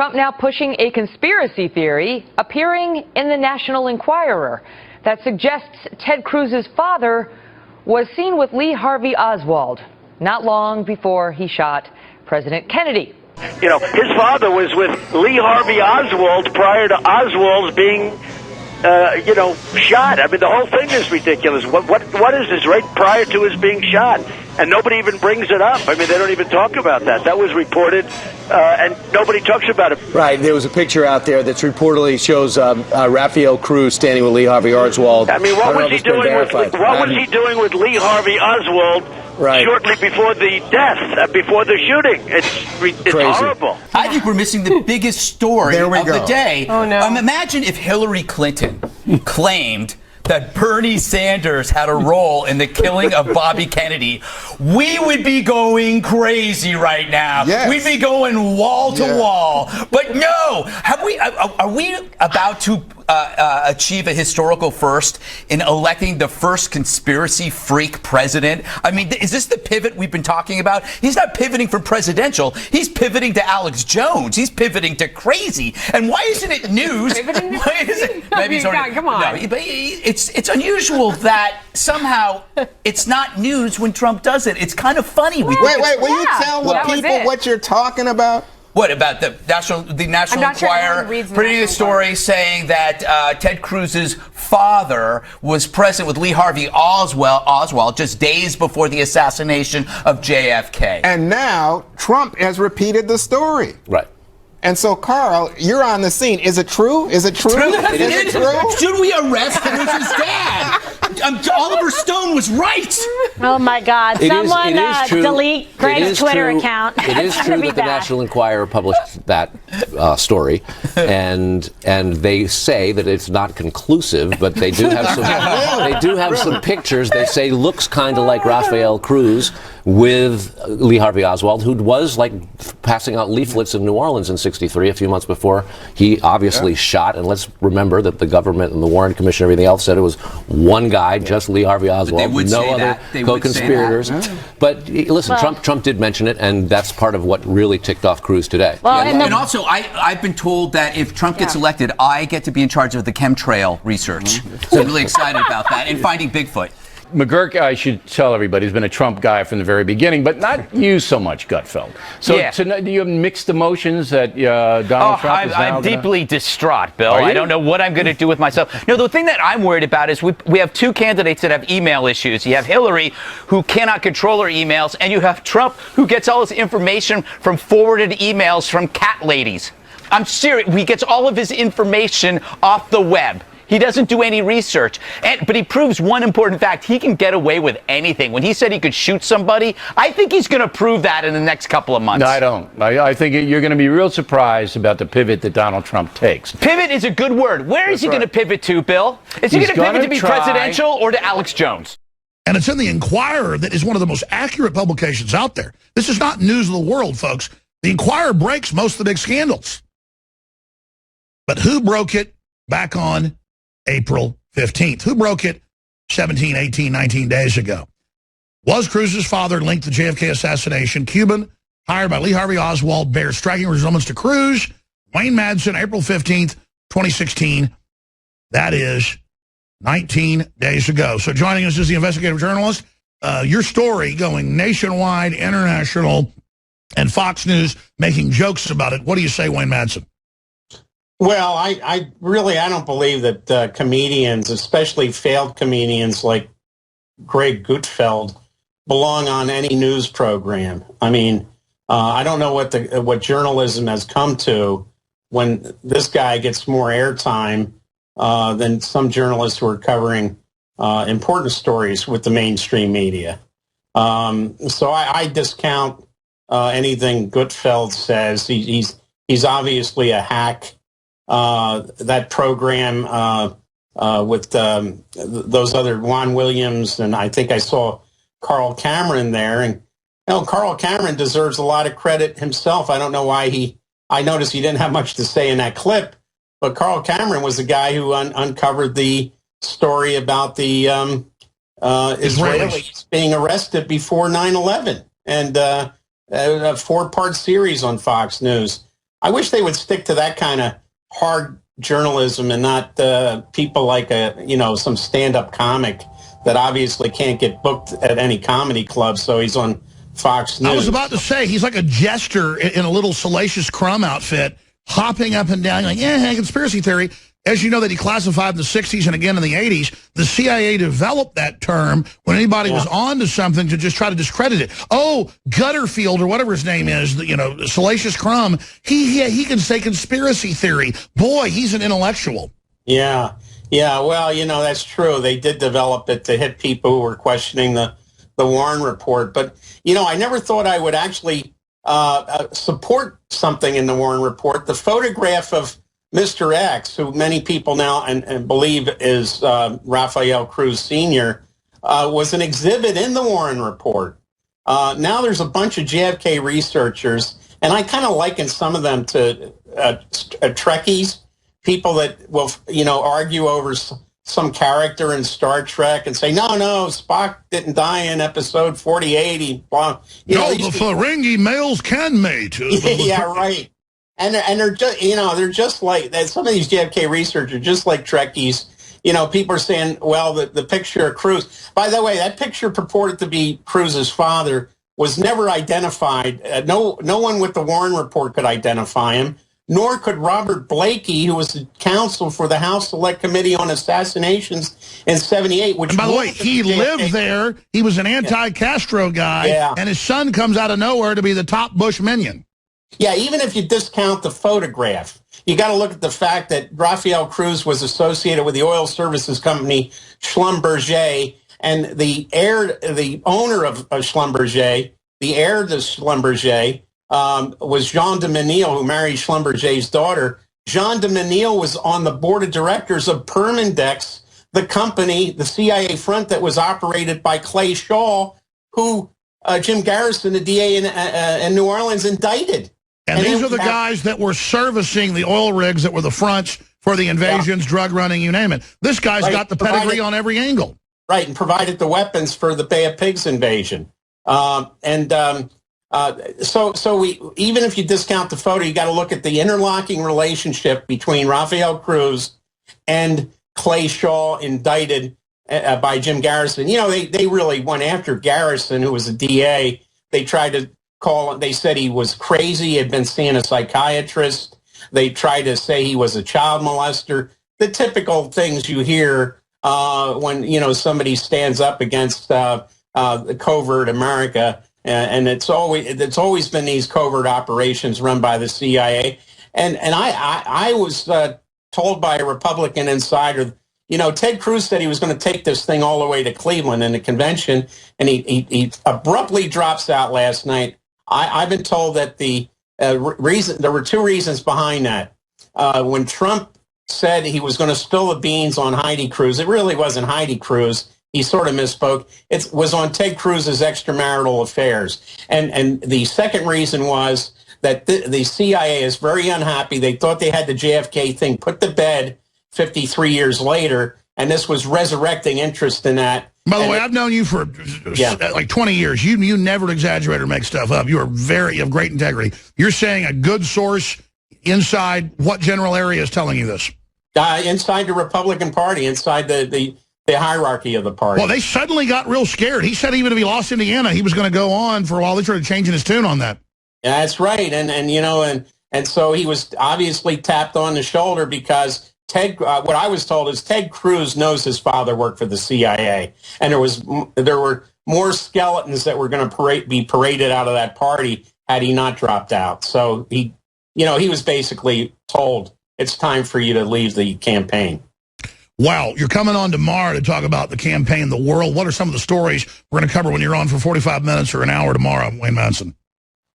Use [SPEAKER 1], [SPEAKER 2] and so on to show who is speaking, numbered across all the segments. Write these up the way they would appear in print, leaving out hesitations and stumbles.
[SPEAKER 1] Trump now pushing a conspiracy theory appearing in the National Enquirer that suggests Ted Cruz's father was seen with Lee Harvey Oswald not long before he shot President Kennedy.
[SPEAKER 2] You know, his father was with Lee Harvey Oswald prior to Oswald being, shot. I mean, the whole thing is ridiculous. What is this right prior to his being shot? And nobody even brings it up. I mean, they don't even talk about that. That was reported, and nobody talks about it.
[SPEAKER 3] Right. There was a picture out there that's reportedly shows Rafael Cruz standing with Lee Harvey Oswald.
[SPEAKER 2] I mean, what was he doing with Lee Harvey Oswald? Right. Shortly before the death, before the shooting. It's horrible.
[SPEAKER 4] I think we're missing the biggest story of the day.
[SPEAKER 5] Oh, no.
[SPEAKER 4] Imagine if Hillary Clinton claimed that Bernie Sanders had a role in the killing of Bobby Kennedy. We would be going crazy right now.
[SPEAKER 6] Yes.
[SPEAKER 4] We'd be going wall to wall. But no, are we about to achieve a historical first in electing the first conspiracy freak president? I mean, is this the pivot we've been talking about? He's not pivoting from presidential. He's pivoting to Alex Jones. He's pivoting to crazy. And why isn't it news? Why is it? Maybe he's already,
[SPEAKER 5] come on.
[SPEAKER 4] No, it's unusual that somehow it's not news when Trump does it. It's kind of funny.
[SPEAKER 6] Wait, will you tell the people what you're talking about?
[SPEAKER 4] What about the National Enquirer printing a story saying that Ted Cruz's father was present with Lee Harvey Oswald just days before the assassination of JFK?
[SPEAKER 6] And now Trump has repeated the story.
[SPEAKER 3] Right.
[SPEAKER 6] And so, Carl, you're on the scene. Is it true? Is it true?
[SPEAKER 4] Is it true? Should we arrest Cruz's dad? Oliver Stone was right.
[SPEAKER 7] Oh, my God. Someone delete Greg's Twitter account.
[SPEAKER 8] It is true that the National Enquirer published that story, and they say that it's not conclusive, but they do have some pictures. They say looks kind of like Rafael Cruz with Lee Harvey Oswald, who was like passing out leaflets in New Orleans in '63, a few months before he obviously shot. And let's remember that the government and the Warren Commission and everything else said it was one guy, just Lee Harvey Oswald, no other co-conspirators. But listen, Trump did mention it, and that's part of what really ticked off Cruz today.
[SPEAKER 4] Well, and also, I've been told that if Trump gets elected, I get to be in charge of the chemtrail research. So I'm really excited about that and finding Bigfoot.
[SPEAKER 9] McGurk, I should tell everybody, has been a Trump guy from the very beginning, but not you so much, Gutfeld. So tonight, do you have mixed emotions that Donald Trump is now
[SPEAKER 10] I'm deeply distraught, Bill. I don't know what I'm going to do with myself. No, the thing that I'm worried about is we have two candidates that have email issues. You have Hillary, who cannot control her emails, and you have Trump, who gets all his information from forwarded emails from cat ladies. I'm serious. He gets all of his information off the web. He doesn't do any research. But he proves one important fact. He can get away with anything. When he said he could shoot somebody, I think he's going to prove that in the next couple of months.
[SPEAKER 9] No, I don't. I think you're going to be real surprised about the pivot that Donald Trump takes.
[SPEAKER 10] Pivot is a good word. Where is he going to pivot to, Bill? Is he going to pivot to be presidential or to Alex Jones?
[SPEAKER 11] And it's in the Enquirer that is one of the most accurate publications out there. This is not news of the world, folks. The Enquirer breaks most of the big scandals. But who broke it back on April 15th? Who broke it 17, 18, 19 days ago? Was Cruz's father linked to the JFK assassination? Cuban, hired by Lee Harvey Oswald, bears striking resemblance to Cruz. Wayne Madsen, April 15th, 2016. That is 19 days ago. So joining us is the investigative journalist. Your story going nationwide, international, and Fox News making jokes about it. What do you say, Wayne Madsen?
[SPEAKER 12] Well, I don't believe that comedians, especially failed comedians like Greg Gutfeld, belong on any news program. I mean, I don't know what journalism has come to when this guy gets more airtime than some journalists who are covering important stories with the mainstream media. So I discount anything Gutfeld says. He's obviously a hack. That program with those other Juan Williams, and I think I saw Carl Cameron there. And Carl Cameron deserves a lot of credit himself. I don't know why I noticed he didn't have much to say in that clip, but Carl Cameron was the guy who uncovered the story about the Israelis being arrested before 9/11, and a 4-part series on Fox News. I wish they would stick to that kind of hard journalism and not people like some stand-up comic that obviously can't get booked at any comedy club, so he's on Fox News.
[SPEAKER 11] I was about to say, he's like a jester in a little Salacious Crumb outfit, hopping up and down, like, yeah, conspiracy theory. As you know, that he classified in the 60s and again in the 80s, the CIA developed that term when anybody was on to something to just try to discredit it. Oh, Gutterfield or whatever his name is, Salacious Crumb, he can say conspiracy theory. Boy, he's an intellectual.
[SPEAKER 12] Yeah, well, that's true. They did develop it to hit people who were questioning the Warren report. But, I never thought I would actually support something in the Warren report. The photograph of Mr. X, who many people now and believe is Rafael Cruz Sr., was an exhibit in the Warren report. Now there's a bunch of JFK researchers, and I kind of liken some of them to Trekkies, people that will, argue over some character in Star Trek and say, no, Spock didn't die in episode 48. The
[SPEAKER 11] Ferengi males can mate.
[SPEAKER 12] Yeah, right. And they're just, they're just like some of these JFK researchers, just like Trekkies. People are saying, well, the picture of Cruz. By the way, that picture purported to be Cruz's father was never identified. No one with the Warren report could identify him, nor could Robert Blakey, who was the counsel for the House Select Committee on Assassinations in '78.
[SPEAKER 11] And by the way, he lived there. He was an anti-Castro guy, and his son comes out of nowhere to be the top Bush minion.
[SPEAKER 12] Yeah, even if you discount the photograph, you got to look at the fact that Rafael Cruz was associated with the oil services company Schlumberger, and the owner of Schlumberger, the heir to Schlumberger, was Jean de Menil, who married Schlumberger's daughter. Jean de Menil was on the board of directors of Permindex, the company, the CIA front that was operated by Clay Shaw, who Jim Garrison, the DA in New Orleans, indicted.
[SPEAKER 11] And these are the guys that were servicing the oil rigs that were the fronts for the invasions, drug running, you name it. This guy's got the pedigree on every angle.
[SPEAKER 12] Right, and provided the weapons for the Bay of Pigs invasion. So even if you discount the photo, you got to look at the interlocking relationship between Rafael Cruz and Clay Shaw, indicted by Jim Garrison. They really went after Garrison, who was a DA. They tried to they said he was crazy, had been seeing a psychiatrist. They tried to say he was a child molester. The typical things you hear when, somebody stands up against the covert America. And it's always been these covert operations run by the CIA. And I was told by a Republican insider, Ted Cruz said he was going to take this thing all the way to Cleveland in the convention, and he abruptly drops out last night. I've been told that there were two reasons behind that. When Trump said he was going to spill the beans on Heidi Cruz, it really wasn't Heidi Cruz. He sort of misspoke. It was on Ted Cruz's extramarital affairs. And the second reason was that the CIA is very unhappy. They thought they had the JFK thing put to bed 53 years later, and this was resurrecting interest in that.
[SPEAKER 11] By the way, I've known you for like 20 years. You never exaggerate or make stuff up. You have great integrity. You're saying a good source inside what general area is telling you this?
[SPEAKER 12] Inside the Republican Party, inside the hierarchy of the party.
[SPEAKER 11] Well, they suddenly got real scared. He said even if he lost Indiana, he was going to go on for a while. They started changing his tune on that.
[SPEAKER 12] Yeah, that's right. And so he was obviously tapped on the shoulder because what I was told is Ted Cruz knows his father worked for the CIA, and there were more skeletons that were going to be paraded out of that party had he not dropped out. So he was basically told it's time for you to leave the campaign.
[SPEAKER 11] Wow, you're coming on tomorrow to talk about the campaign, the world. What are some of the stories we're going to cover when you're on for 45 minutes or an hour tomorrow, Wayne Madsen?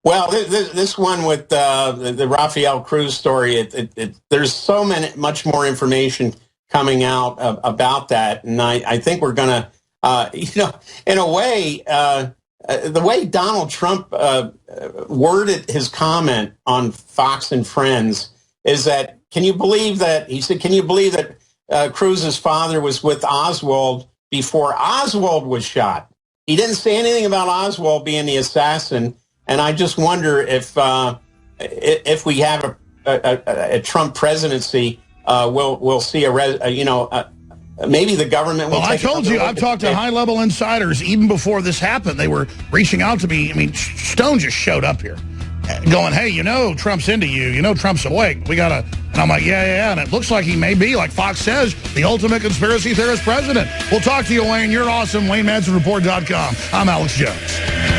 [SPEAKER 12] Well, this one with the Rafael Cruz story, there's much more information coming out about that, and I think we're going to, in a way, the way Donald Trump worded his comment on Fox and Friends is that, can you believe that Cruz's father was with Oswald before Oswald was shot? He didn't say anything about Oswald being the assassin. And I just wonder if if we have a Trump presidency, we'll see maybe the government will.
[SPEAKER 11] Well, I told you, I've talked to high-level insiders even before this happened. They were reaching out to me. I mean, Stone just showed up here going, hey, Trump's into you. Trump's awake. We got to... And I'm like, yeah. And it looks like he may be, like Fox says, the ultimate conspiracy theorist president. We'll talk to you, Wayne. You're awesome. WayneMadsenReport.com. I'm Alex Jones.